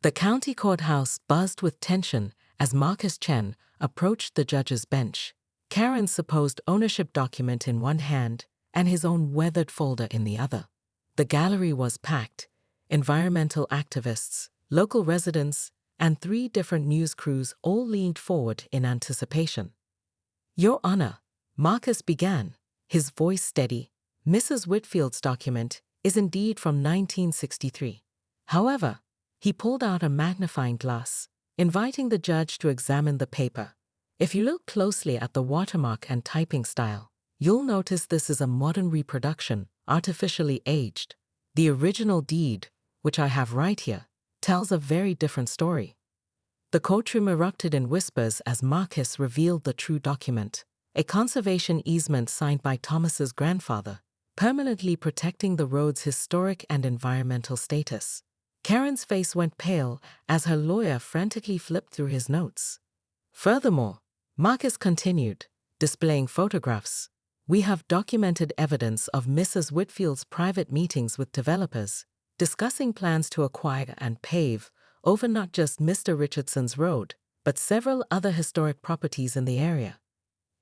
The county courthouse buzzed with tension as Marcus Chen approached the judge's bench, Karen's supposed ownership document in one hand and his own weathered folder in the other. The gallery was packed. Environmental activists, local residents, and 3 different news crews all leaned forward in anticipation. "Your Honor," Marcus began, his voice steady, "Mrs. Whitfield's document is indeed from 1963. However," he pulled out a magnifying glass, inviting the judge to examine the paper. "If you look closely at the watermark and typing style, you'll notice this is a modern reproduction, artificially aged. The original deed, which I have right here, tells a very different story." The courtroom erupted in whispers as Marcus revealed the true document, a conservation easement signed by Thomas's grandfather, permanently protecting the road's historic and environmental status. Karen's face went pale as her lawyer frantically flipped through his notes. "Furthermore," Marcus continued, displaying photographs, "we have documented evidence of Mrs. Whitfield's private meetings with developers, discussing plans to acquire and pave over not just Mr. Richardson's road, but several other historic properties in the area."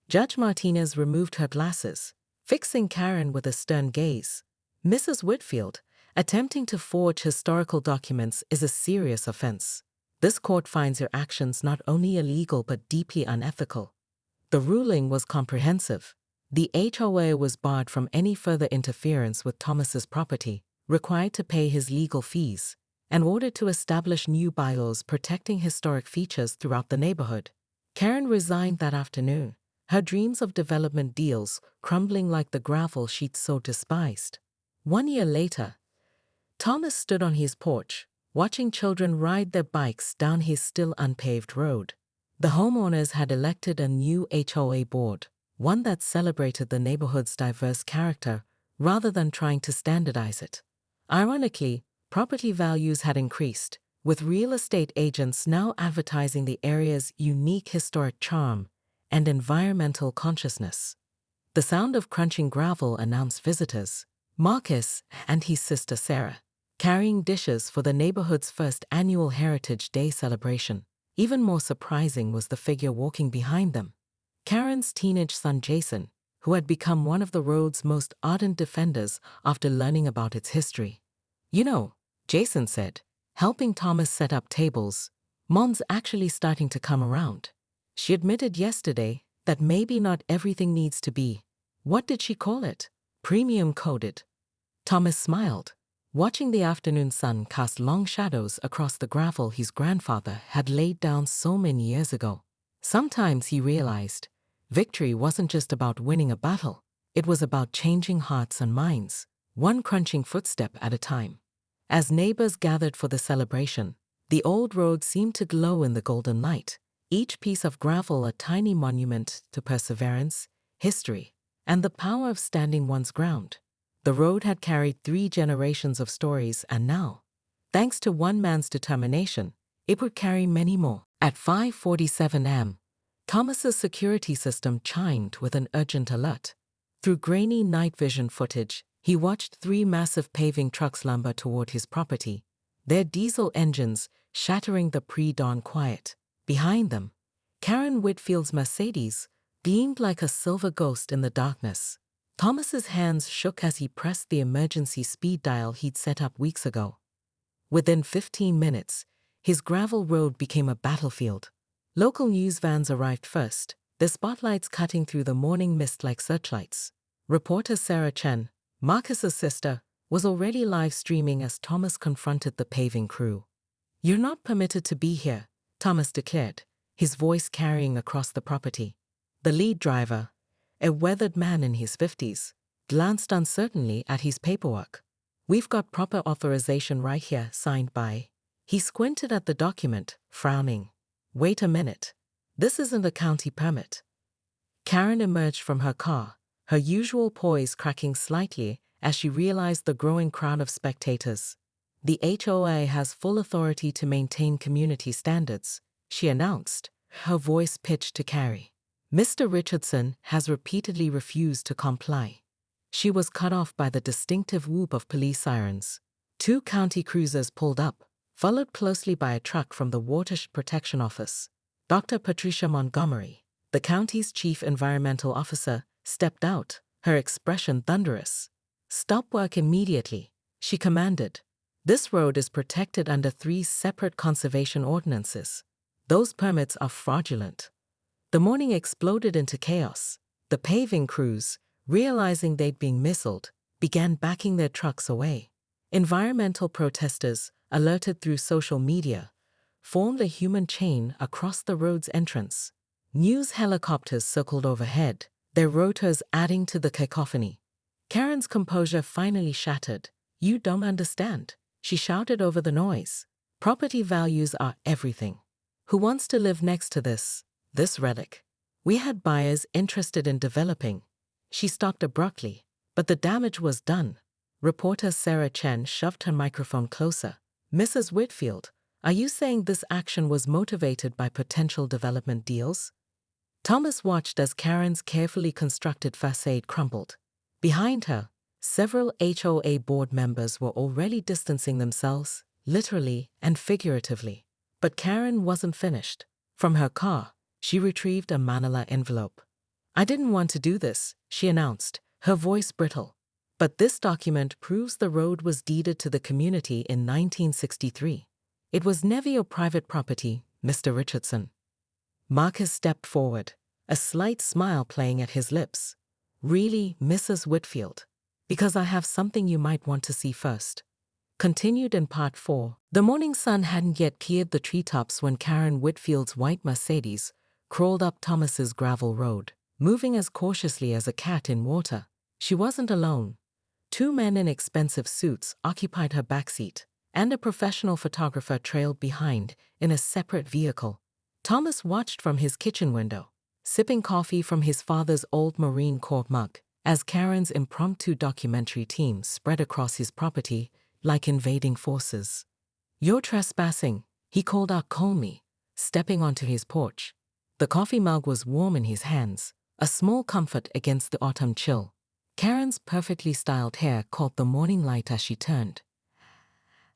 Judge Martinez removed her glasses, fixing Karen with a stern gaze. "Mrs. Whitfield, attempting to forge historical documents is a serious offense. This court finds your actions not only illegal but deeply unethical." The ruling was comprehensive. The HOA was barred from any further interference with Thomas's property, required to pay his legal fees, and ordered to establish new bylaws protecting historic features throughout the neighborhood. Karen resigned that afternoon, her dreams of development deals crumbling like the gravel she'd so despised. 1 year later, Thomas stood on his porch, watching children ride their bikes down his still unpaved road. The homeowners had elected a new HOA board, one that celebrated the neighborhood's diverse character rather than trying to standardize it. Ironically, property values had increased, with real estate agents now advertising the area's unique historic charm and environmental consciousness. The sound of crunching gravel announced visitors, Marcus and his sister Sarah, carrying dishes for the neighborhood's first annual Heritage Day celebration. Even more surprising was the figure walking behind them, Karen's teenage son Jason, who had become one of the road's most ardent defenders after learning about its history. "You know," Jason said, helping Thomas set up tables, "Mom's actually starting to come around. She admitted yesterday that maybe not everything needs to be, what did she call it? Premium coated." Thomas smiled, watching the afternoon sun cast long shadows across the gravel his grandfather had laid down so many years ago. Sometimes he realized, victory wasn't just about winning a battle, it was about changing hearts and minds, one crunching footstep at a time. As neighbors gathered for the celebration, the old road seemed to glow in the golden light, each piece of gravel a tiny monument to perseverance, history, and the power of standing one's ground. The road had carried 3 generations of stories, and now, thanks to one man's determination, it would carry many more. At 5:47 am, Thomas's security system chimed with an urgent alert. Through grainy night vision footage, he watched 3 massive paving trucks lumber toward his property, their diesel engines shattering the pre-dawn quiet. Behind them, Karen Whitfield's Mercedes gleamed like a silver ghost in the darkness. Thomas's hands shook as he pressed the emergency speed dial he'd set up weeks ago. Within 15 minutes, his gravel road became a battlefield. Local news vans arrived first, their spotlights cutting through the morning mist like searchlights. Reporter Sarah Chen, Marcus's sister, was already live streaming as Thomas confronted the paving crew. "You're not permitted to be here," Thomas declared, his voice carrying across the property. The lead driver, a weathered man in his 50s, glanced uncertainly at his paperwork. "We've got proper authorization right here, signed by." He squinted at the document, frowning. "Wait a minute. This isn't a county permit." Karen emerged from her car, her usual poise cracking slightly as she realized the growing crowd of spectators. "The HOA has full authority to maintain community standards," she announced, her voice pitched to carry. "Mr. Richardson has repeatedly refused to comply." She was cut off by the distinctive whoop of police sirens. 2 county cruisers pulled up, followed closely by a truck from the Watershed Protection Office. Dr. Patricia Montgomery, the county's chief environmental officer, stepped out, her expression thunderous. "Stop work immediately," she commanded. "This road is protected under 3 separate conservation ordinances. Those permits are fraudulent." The morning exploded into chaos. The paving crews, realizing they'd been missiled, began backing their trucks away. Environmental protesters, alerted through social media, formed a human chain across the road's entrance. News helicopters circled overhead, their rotors adding to the cacophony. Karen's composure finally shattered. "You don't understand," she shouted over the noise. "Property values are everything. Who wants to live next to this relic? We had buyers interested in developing." She stopped abruptly, but the damage was done. Reporter Sarah Chen shoved her microphone closer. "Mrs. Whitfield, are you saying this action was motivated by potential development deals?" Thomas watched as Karen's carefully constructed facade crumbled. Behind her, several HOA board members were already distancing themselves, literally and figuratively. But Karen wasn't finished. From her car, she retrieved a manila envelope. "I didn't want to do this," she announced, her voice brittle. "But this document proves the road was deeded to the community in 1963. It was never your private property, Mr. Richardson." Marcus stepped forward, a slight smile playing at his lips. "Really, Mrs. Whitfield? Because I have something you might want to see first." Continued in Part 4. The morning sun hadn't yet cleared the treetops when Karen Whitfield's white Mercedes crawled up Thomas's gravel road, moving as cautiously as a cat in water. She wasn't alone. 2 men in expensive suits occupied her backseat, and a professional photographer trailed behind in a separate vehicle. Thomas watched from his kitchen window, sipping coffee from his father's old Marine Corps mug, as Karen's impromptu documentary team spread across his property like invading forces. "You're trespassing," he called out calmly, stepping onto his porch. The coffee mug was warm in his hands, a small comfort against the autumn chill. Karen's perfectly styled hair caught the morning light as she turned.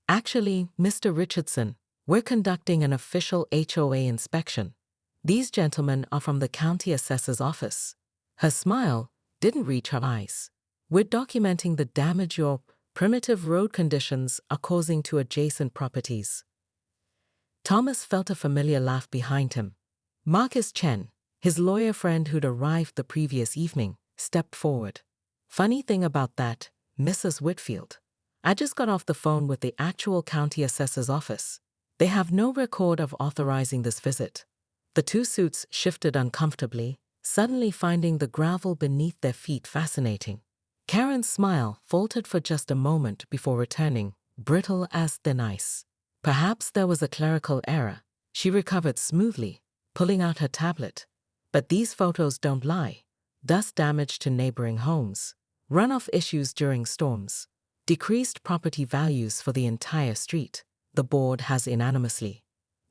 "Actually, Mr. Richardson, we're conducting an official HOA inspection. These gentlemen are from the county assessor's office." Her smile didn't reach her eyes. "We're documenting the damage your primitive road conditions are causing to adjacent properties." Thomas felt a familiar laugh behind him. Marcus Chen, his lawyer friend who'd arrived the previous evening, stepped forward. "Funny thing about that, Mrs. Whitfield. I just got off the phone with the actual county assessor's office. They have no record of authorizing this visit." The 2 suits shifted uncomfortably, suddenly finding the gravel beneath their feet fascinating. Karen's smile faltered for just a moment before returning, brittle as thin ice. Perhaps there was a clerical error. She recovered smoothly, pulling out her tablet. "But these photos don't lie. Dust damage to neighboring homes, runoff issues during storms, decreased property values for the entire street. The board has unanimously."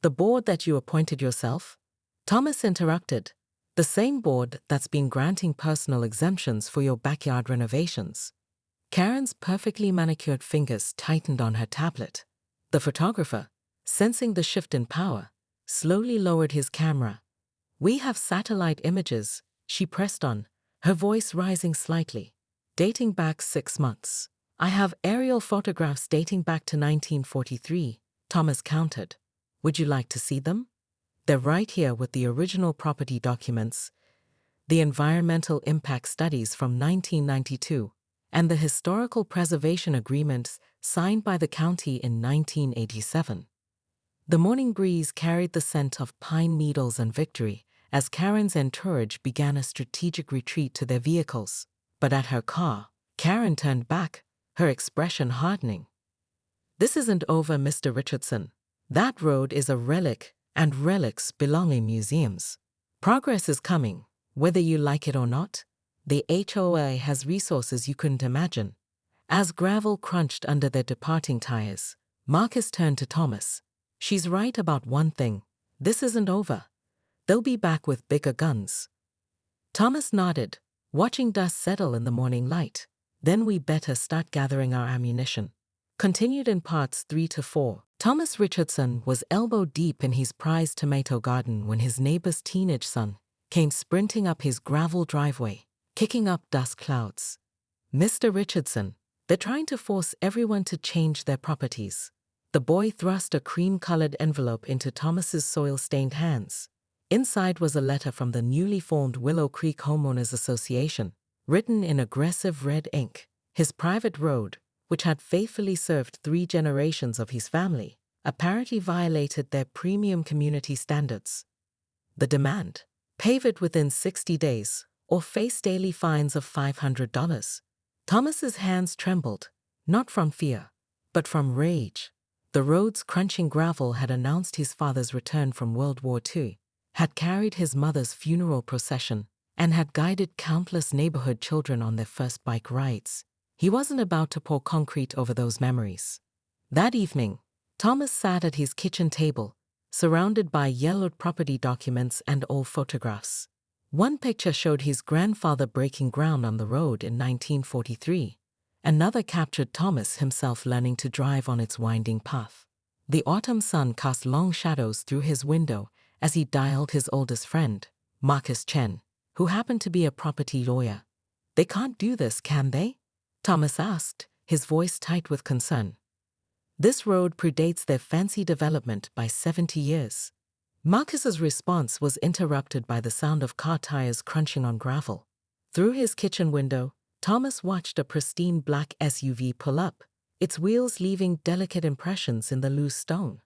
"The board that you appointed yourself?" Thomas interrupted. "The same board that's been granting personal exemptions for your backyard renovations." Karen's perfectly manicured fingers tightened on her tablet. The photographer, sensing the shift in power, slowly lowered his camera. "We have satellite images," she pressed on, her voice rising slightly, "dating back 6 months. I have aerial photographs dating back to 1943, Thomas countered. "Would you like to see them? They're right here with the original property documents, the environmental impact studies from 1992, and the historical preservation agreements signed by the county in 1987. The morning breeze carried the scent of pine needles and victory as Karen's entourage began a strategic retreat to their vehicles. But at her car, Karen turned back, her expression hardening. "This isn't over, Mr. Richardson. That road is a relic, and relics belong in museums. Progress is coming, whether you like it or not. The HOA has resources you couldn't imagine." As gravel crunched under their departing tires, Marcus turned to Thomas. "She's right about one thing. This isn't over. They'll be back with bigger guns." Thomas nodded, watching dust settle in the morning light. "Then we better start gathering our ammunition." Continued in parts 3 to 4. Thomas Richardson was elbow deep in his prized tomato garden when his neighbor's teenage son came sprinting up his gravel driveway, kicking up dust clouds. "Mr. Richardson, they're trying to force everyone to change their properties." The boy thrust a cream-colored envelope into Thomas's soil-stained hands. Inside was a letter from the newly formed Willow Creek Homeowners Association, written in aggressive red ink. His private road, which had faithfully served 3 generations of his family, apparently violated their premium community standards. The demand: pave it within 60 days, or face daily fines of $500. Thomas's hands trembled, not from fear, but from rage. The road's crunching gravel had announced his father's return from World War II, had carried his mother's funeral procession, and had guided countless neighborhood children on their first bike rides. He wasn't about to pour concrete over those memories. That evening, Thomas sat at his kitchen table, surrounded by yellowed property documents and old photographs. One picture showed his grandfather breaking ground on the road in 1943. Another captured Thomas himself learning to drive on its winding path. The autumn sun cast long shadows through his window as he dialed his oldest friend, Marcus Chen, who happened to be a property lawyer. "They can't do this, can they?" Thomas asked, his voice tight with concern. "This road predates their fancy development by 70 years. Marcus's response was interrupted by the sound of car tires crunching on gravel. Through his kitchen window, Thomas watched a pristine black SUV pull up, its wheels leaving delicate impressions in the loose stone.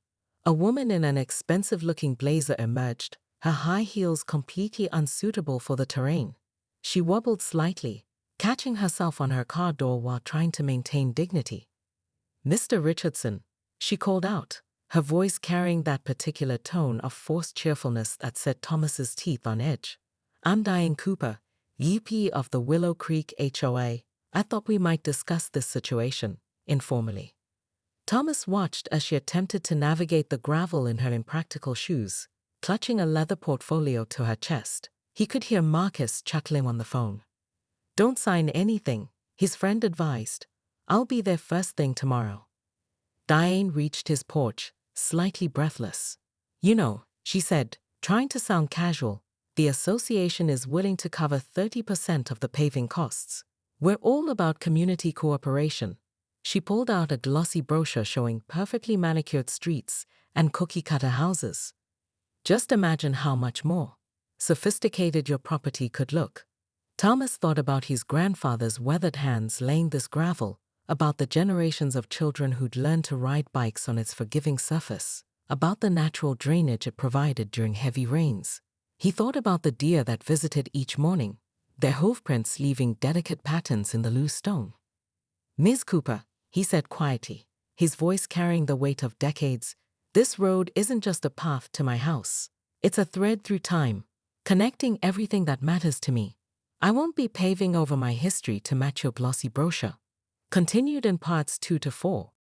A woman in an expensive-looking blazer emerged, her high heels completely unsuitable for the terrain. She wobbled slightly, catching herself on her car door while trying to maintain dignity. "Mr. Richardson," she called out, her voice carrying that particular tone of forced cheerfulness that set Thomas's teeth on edge. "I'm Diane Cooper, VP of the Willow Creek HOA. I thought we might discuss this situation informally." Thomas watched as she attempted to navigate the gravel in her impractical shoes, clutching a leather portfolio to her chest. He could hear Marcus chuckling on the phone. "Don't sign anything," his friend advised. "I'll be there first thing tomorrow." Diane reached his porch, slightly breathless. "You know," she said, trying to sound casual, "the association is willing to cover 30% of the paving costs. We're all about community cooperation." She pulled out a glossy brochure showing perfectly manicured streets and cookie-cutter houses. "Just imagine how much more sophisticated your property could look." Thomas thought about his grandfather's weathered hands laying this gravel, about the generations of children who'd learned to ride bikes on its forgiving surface, about the natural drainage it provided during heavy rains. He thought about the deer that visited each morning, their hoofprints leaving delicate patterns in the loose stone. "Ms. Cooper," he said quietly, his voice carrying the weight of decades, "this road isn't just a path to my house. It's a thread through time, connecting everything that matters to me. I won't be paving over my history to match your glossy brochure." Continued in parts 2 to 4.